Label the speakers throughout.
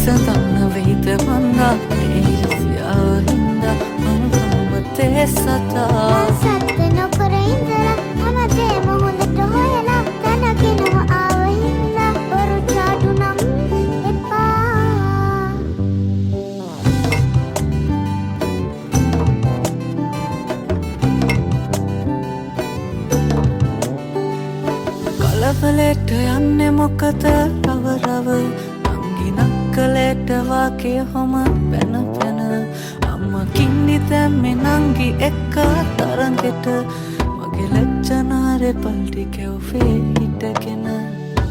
Speaker 1: විසඳන්න වෙයිද මන්දා මේ ඉරිසියාව හින්දා මං කම්මතේ සතා
Speaker 2: සත්‍ය නොකර ඉඳලා හැමදේම හොඳට හොයලා දැනගෙනම ආව හින්දා බොරු ජාඩු නම් එපා
Speaker 1: කලබලෙට යන්නේ මොකද රව නංගිනක්කලට වාගේ හොම පැන පැන අම්මා කින්නි දැම්මේ නංගි එක්ක තරගෙට මගේ ලැජ්ජනාරේ පල්ටි කැව්වේ හිටගෙන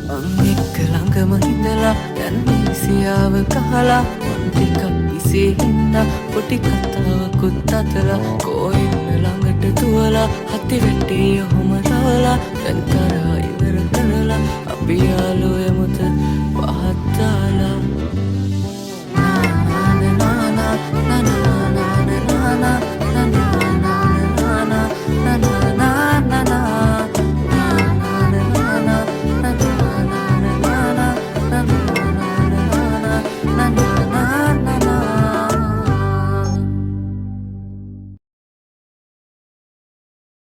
Speaker 1: මං එක්ක ළඟම ඉඳලා දැන් ඉරිසියාව කහලා මං ටිකක් ඉසේ හින්දා පොඩි කතාවකුත් අතලා කොයින්න ළඟට දුවලා හති වැටේ ඔහොම රවලා දැන් තරහා ඉවර කරලා අපි යාළුවෙමුද පහත් දාලා